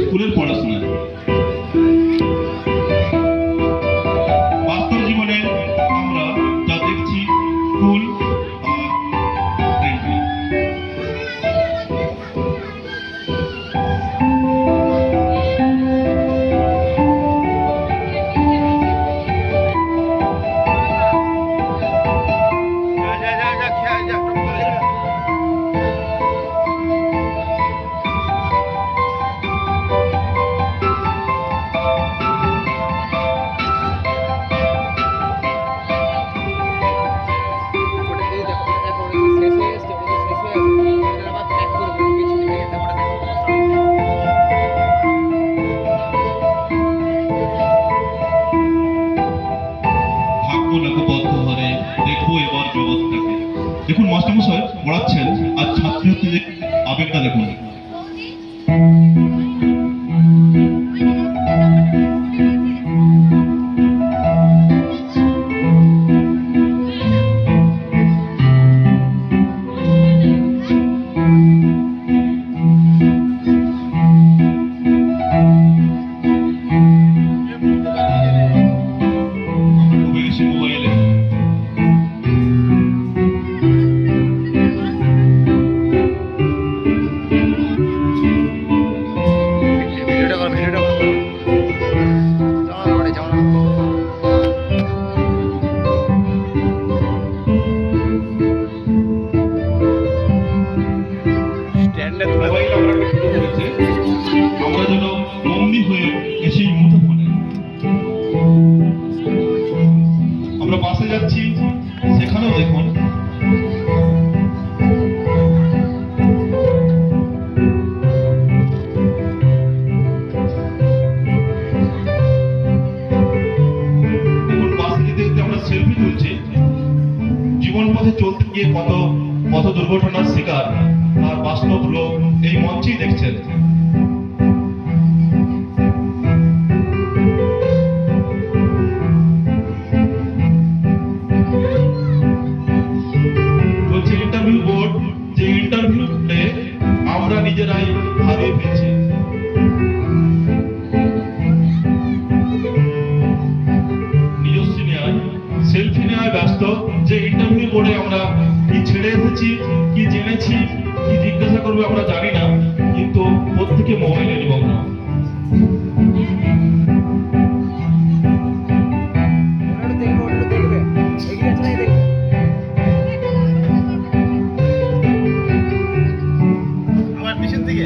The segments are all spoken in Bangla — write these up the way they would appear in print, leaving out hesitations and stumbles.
স্কুলের পড়াশোনা। বাস্তব জীবনে আমরা যা দেখছি স্কুল দেখুন মাস্টারমশাই পড়াচ্ছেন আর ছাত্রছাত্রীদের আবেগটা দেখুন। আমরা যেন বন্দী হয়ে এসে মুঠোফোনে আমরা বাসে যাচ্ছি, সেখানেও দেখুন বাসে যেতে যেতে আমরা সেলফি তুলছি। জীবন পথে চলতে গিয়ে কত কত দুর্ঘটনার শিকার আর বাস্তব লোক এই মঞ্চেই দেখছেন। বলছে ইন্টারভিউ বোর্ড, যে ইন্টারভিউতে আমরা নিজেরাই হারিয়ে ফেলছি। নিজস্ব নেয় সেলফি নেওয়ায় ব্যস্ত, যে ইন্টারভিউ বোর্ডে আমরা কি ছেড়ে এসেছি, কি জেনেছি, কি জিজ্ঞাসা করবে আমরা জানি না, কিন্তু প্রত্যেকে মোবাইলে নিমগ্ন।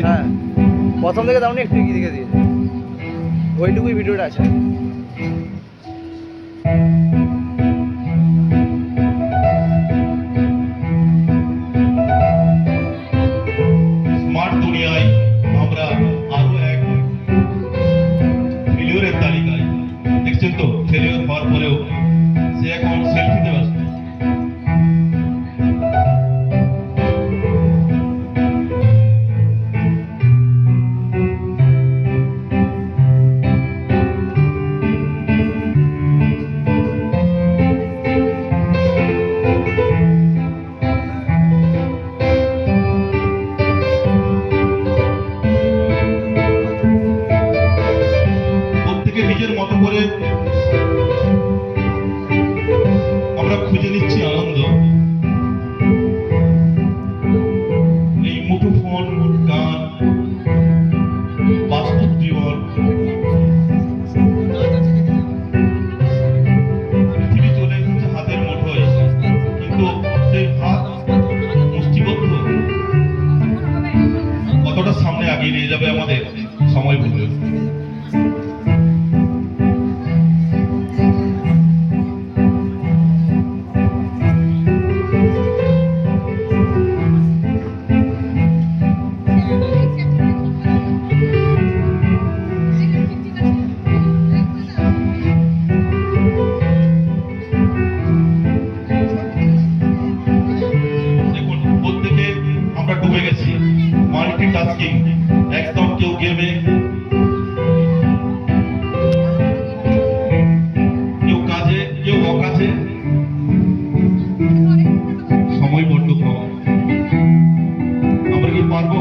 হ্যাঁ, প্রথম থেকে দাও না, একটু এগিয়ে দিকে দিয়ে ওইটুকুই ভিডিওটা আছে। স্মার্ট দুনিয়ায় আমরা আরো এক ফেলিওরের তালিকায়। দেখছেন তো, ফেলিওর হওয়ার পরেও সে এখন সেলফিতে ব্যস্ত। নিজের মতো করে আমরা খুঁজে নিচ্ছি আনন্দ। এই মুঠোফোন, গান, বাস্তব জীবন, পৃথিবী চলে এসেছে হাতের মুঠোয়, কিন্তু সেই হাত মুষ্টিবদ্ধ কতটা সামনে এগিয়ে নিয়ে যাবে আমাদের সময় বলবে। মাল্টিটাস্কিং, একদম কেউ গেমে, কেউ কাজে, কেউ অকাজে, সময় বড্ড কম। আমরা কি পারবো?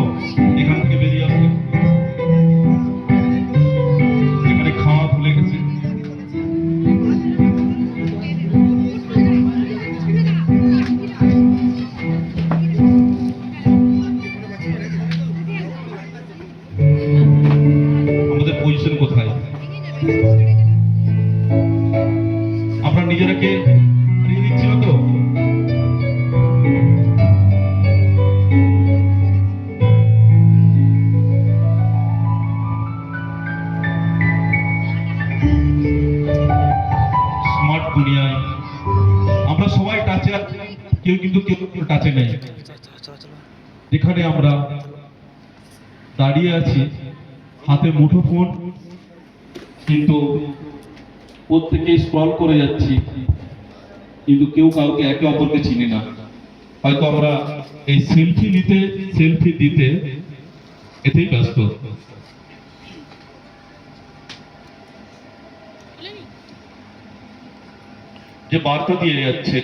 এখান থেকে বেরিয়ে আসবে। এখানে খাওয়া ভুলে গেছে। আমাদের পজিশন কোথায়? আমরা নিজেরাকে হারিয়ে দিচ্ছি না তো? স্মার্ট দুনিয়ায় আমরা সবাই টাচে আছি, কেউ কিন্তু কেউ টাচে নেই। যেখানে আমরা দাঁড়িয়ে আছি, হাতে মুঠো ফোন, কিন্তু প্রত্যেকে স্ক্রল করে যাচ্ছি, কিন্তু কেউ কাউকে একে অপরকে চিনি না। হয়তো আমরা এই সেলফি নিতে, সেলফি দিতে এতেই ব্যস্ত। যে বার্তা দিয়ে যাচ্ছে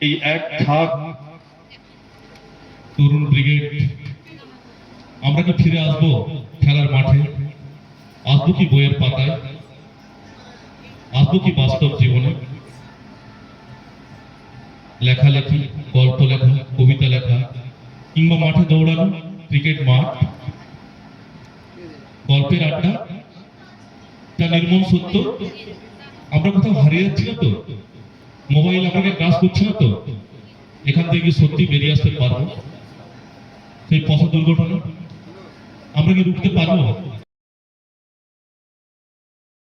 এই এক ঝাঁক তরুণ ব্রিগেড, আমরা কি ফিরে আসবো খেলার মাঠে? আসবো কি বইয়ের পাতায়? আসবো কি বাস্তব জীবনে? লেখালেখি, গল্প লেখা, কবিতা লেখা, কিংবা মাঠে দৌড়ানো, ক্রিকেট মাঠ, গল্পের আড্ডা, যা নির্মম সত্য। আমরা কোথাও হারিয়ে যাচ্ছি না তো? মোবাইল আমাকে গ্রাস করছে না তো? এখান থেকে কি সত্যি বেরিয়ে আসতে পারবো? সেই পথ দুর্ঘটনা আমরা কি রুখতে পারবো?